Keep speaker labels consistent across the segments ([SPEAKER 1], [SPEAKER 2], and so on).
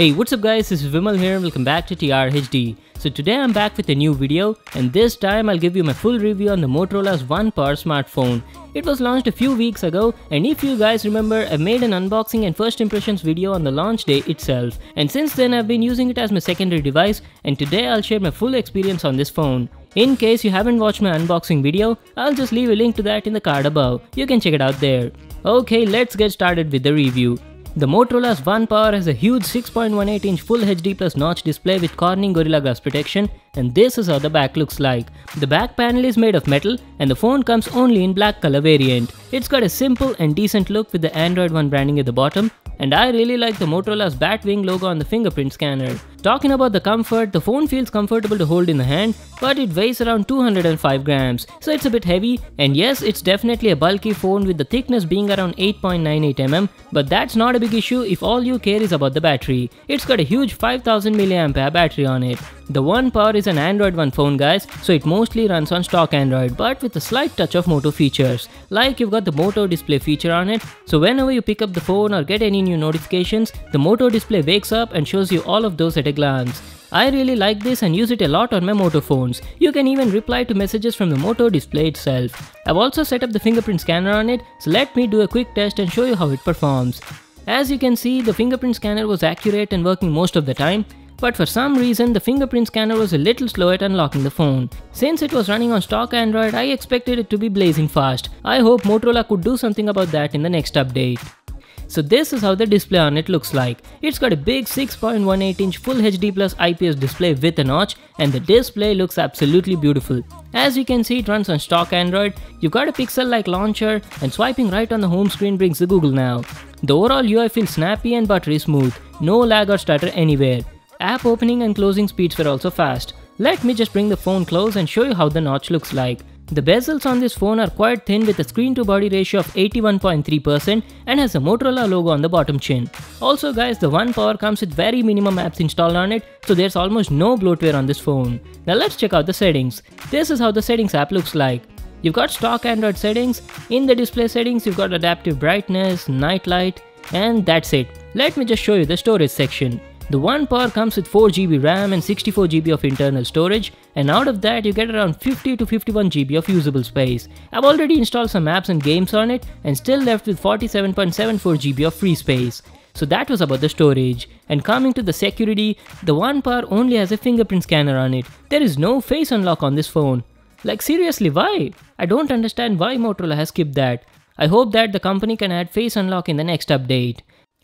[SPEAKER 1] Hey, what's up guys, this is Vimal here and welcome back to TRHD. So today I'm back with a new video and this time I'll give you my full review on the Motorola's 1-power smartphone. It was launched a few weeks ago and if you guys remember, I made an unboxing and first impressions video on the launch day itself. And since then I've been using it as my secondary device and today I'll share my full experience on this phone. In case you haven't watched my unboxing video, I'll just leave a link to that in the card above. You can check it out there. Okay, let's get started with the review. The Motorola's 1-power has a huge 6.18-inch Full HD Plus notch display with Corning Gorilla Glass protection, and this is how the back looks like. The back panel is made of metal and the phone comes only in black color variant. It's got a simple and decent look with the Android One branding at the bottom, and I really like the Motorola's Batwing logo on the fingerprint scanner. Talking about the comfort, the phone feels comfortable to hold in the hand, but it weighs around 205 grams, so it's a bit heavy, and yes, it's definitely a bulky phone with the thickness being around 8.98 mm, but that's not a big issue if all you care is about the battery. It's got a huge 5000 mAh battery on it. The 1-power is an Android One phone guys, so it mostly runs on stock Android, but with a slight touch of Moto features. Like you've got the Moto display feature on it, so whenever you pick up the phone or get any new notifications, the Moto display wakes up and shows you all of those at a glance. I really like this and use it a lot on my Moto phones. You can even reply to messages from the Moto display itself. I've also set up the fingerprint scanner on it, so let me do a quick test and show you how it performs. As you can see, the fingerprint scanner was accurate and working most of the time, but for some reason the fingerprint scanner was a little slow at unlocking the phone. Since it was running on stock Android, I expected it to be blazing fast. I hope Motorola could do something about that in the next update. So this is how the display on it looks like. It's got a big 6.18-inch Full HD Plus IPS display with a notch, and the display looks absolutely beautiful. As you can see, it runs on stock Android. You've got a pixel-like launcher, and swiping right on the home screen brings the Google Now. The overall UI feels snappy and buttery smooth, no lag or stutter anywhere. App opening and closing speeds were also fast. Let me just bring the phone close and show you how the notch looks like. The bezels on this phone are quite thin with a screen to body ratio of 81.3% and has a Motorola logo on the bottom chin. Also guys, the 1-power comes with very minimum apps installed on it, so there's almost no bloatware on this phone. Now let's check out the settings. This is how the settings app looks like. You've got stock Android settings. In the display settings, you've got adaptive brightness, night light, and that's it. Let me just show you the storage section. The 1-power comes with 4GB RAM and 64GB of internal storage, and out of that you get around 50 to 51GB of usable space. I've already installed some apps and games on it and still left with 47.74GB of free space. So that was about the storage. And coming to the security, the 1-power only has a fingerprint scanner on it. There is no face unlock on this phone. Like seriously, why? I don't understand why Motorola has skipped that. I hope that the company can add face unlock in the next update.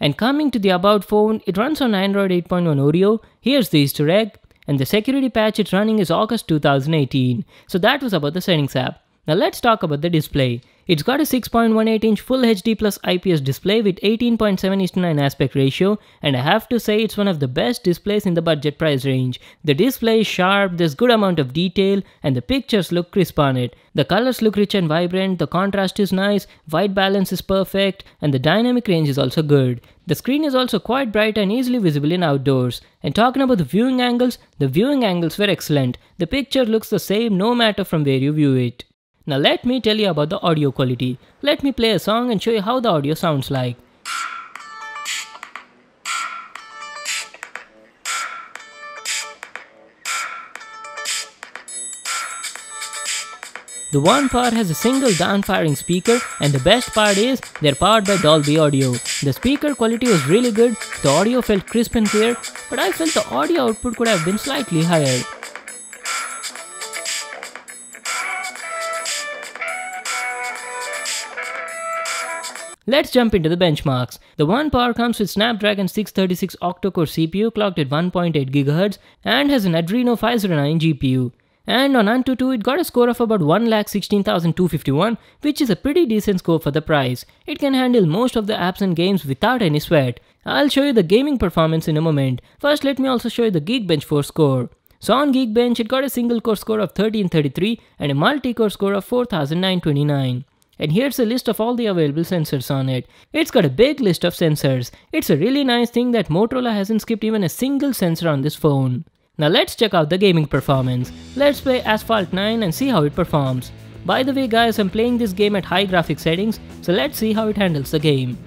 [SPEAKER 1] And coming to the About phone, it runs on Android 8.1 Oreo. Here's the Easter egg. And the security patch it's running is August 2018. So that was about the settings app. Now let's talk about the display. It's got a 6.18-inch Full HD Plus IPS display with 18.7:9 aspect ratio, and I have to say it's one of the best displays in the budget price range. The display is sharp, there's good amount of detail, and the pictures look crisp on it. The colors look rich and vibrant, the contrast is nice, white balance is perfect, and the dynamic range is also good. The screen is also quite bright and easily visible in outdoors. And talking about the viewing angles were excellent. The picture looks the same no matter from where you view it. Now let me tell you about the audio quality. Let me play a song and show you how the audio sounds like. The 1-power has a single down-firing speaker, and the best part is they're powered by Dolby Audio. The speaker quality was really good, the audio felt crisp and clear, but I felt the audio output could have been slightly higher. Let's jump into the benchmarks. The 1-power comes with Snapdragon 636 octa-core CPU clocked at 1.8 GHz and has an Adreno 509 GPU. And on Antutu, it got a score of about 1,16,251, which is a pretty decent score for the price. It can handle most of the apps and games without any sweat. I'll show you the gaming performance in a moment. First, let me also show you the Geekbench 4 score. So on Geekbench, it got a single core score of 1333 and a multi-core score of 4,929. And here's a list of all the available sensors on it. It's got a big list of sensors. It's a really nice thing that Motorola hasn't skipped even a single sensor on this phone. Now let's check out the gaming performance. Let's play Asphalt 9 and see how it performs. By the way guys, I'm playing this game at high graphics settings, so let's see how it handles the game.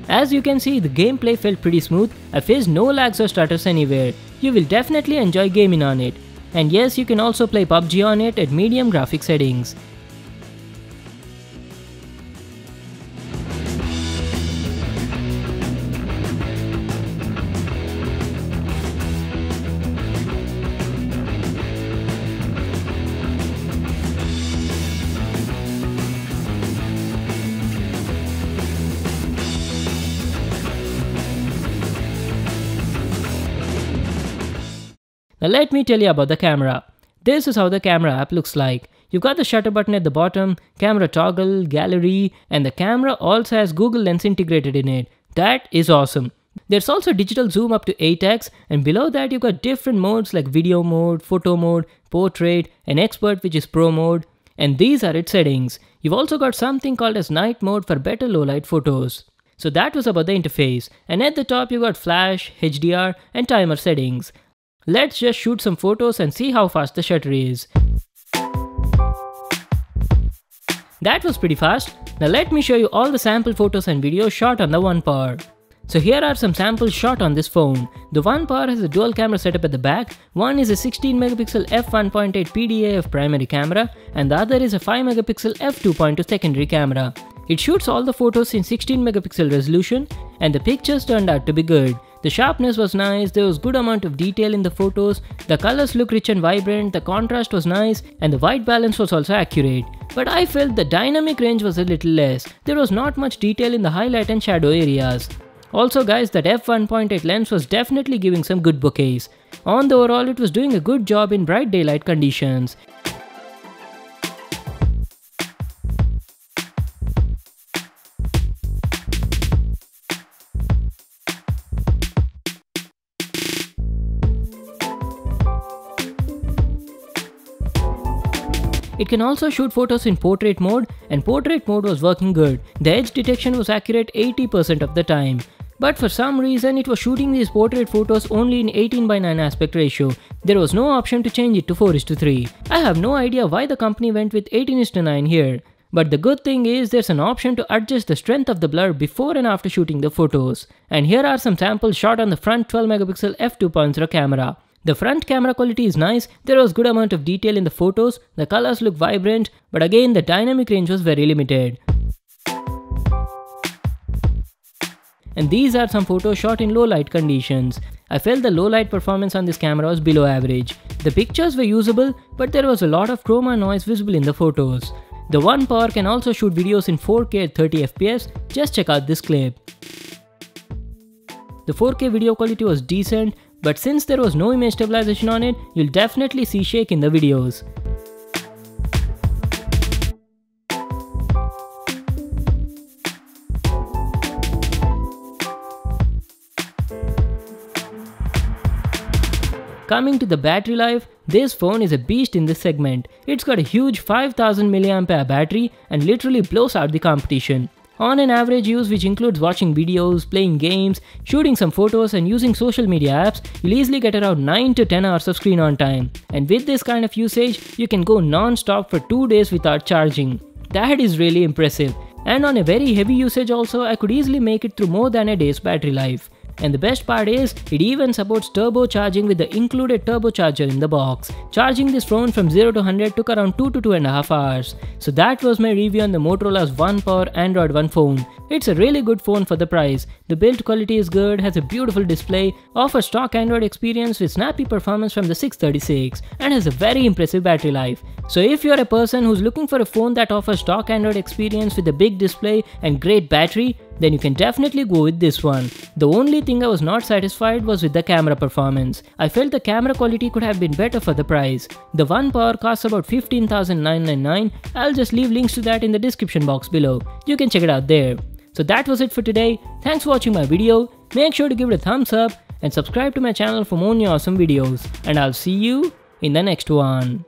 [SPEAKER 1] As you can see, the gameplay felt pretty smooth. I faced no lags or stutters anywhere. You will definitely enjoy gaming on it. And yes, you can also play PUBG on it at medium graphic settings. Now let me tell you about the camera. This is how the camera app looks like. You've got the shutter button at the bottom, camera toggle, gallery, and the camera also has Google Lens integrated in it. That is awesome. There's also digital zoom up to 8x, and below that you've got different modes like video mode, photo mode, portrait, and expert, which is pro mode. And these are its settings. You've also got something called as night mode for better low light photos. So that was about the interface. And at the top you got flash, HDR, and timer settings. Let's just shoot some photos and see how fast the shutter is. That was pretty fast. Now let me show you all the sample photos and videos shot on the One Power. So here are some samples shot on this phone. The One Power has a dual camera setup at the back. One is a 16 megapixel f1.8 PDAF primary camera and the other is a 5 megapixel f2.2 secondary camera. It shoots all the photos in 16 megapixel resolution and the pictures turned out to be good. The sharpness was nice, there was good amount of detail in the photos, the colors look rich and vibrant, the contrast was nice, and the white balance was also accurate. But I felt the dynamic range was a little less. There was not much detail in the highlight and shadow areas. Also guys, that f1.8 lens was definitely giving some good bokehs. On the overall, it was doing a good job in bright daylight conditions. It can also shoot photos in portrait mode and portrait mode was working good. The edge detection was accurate 80% of the time. But for some reason it was shooting these portrait photos only in 18:9 aspect ratio. There was no option to change it to 4:3. I have no idea why the company went with 18:9 here. But the good thing is there's an option to adjust the strength of the blur before and after shooting the photos. And here are some samples shot on the front 12 megapixel f2.0 camera. The front camera quality is nice, there was good amount of detail in the photos, the colors look vibrant, but again the dynamic range was very limited. And these are some photos shot in low light conditions. I felt the low light performance on this camera was below average. The pictures were usable, but there was a lot of chroma noise visible in the photos. The One Power can also shoot videos in 4K at 30 FPS, just check out this clip. The 4K video quality was decent, but since there was no image stabilization on it, you'll definitely see shake in the videos. Coming to the battery life, this phone is a beast in this segment. It's got a huge 5000 mAh battery and literally blows out the competition. On an average use, which includes watching videos, playing games, shooting some photos and using social media apps, you'll easily get around 9 to 10 hours of screen on time. And with this kind of usage, you can go non-stop for 2 days without charging. That is really impressive. And on a very heavy usage also, I could easily make it through more than a day's battery life. And the best part is, it even supports turbo charging with the included turbocharger in the box. Charging this phone from 0 to 100 took around 2 to 2.5 hours. So that was my review on the Motorola's One Power Android One phone. It's a really good phone for the price. The build quality is good, has a beautiful display, offers stock Android experience with snappy performance from the 636, and has a very impressive battery life. So if you're a person who's looking for a phone that offers stock Android experience with a big display and great battery, then you can definitely go with this one. The only thing I was not satisfied was with the camera performance. I felt the camera quality could have been better for the price. The One Power costs about 15,999. I'll just leave links to that in the description box below. You can check it out there. So that was it for today. Thanks for watching my video. Make sure to give it a thumbs up and subscribe to my channel for more new awesome videos. And I'll see you in the next one.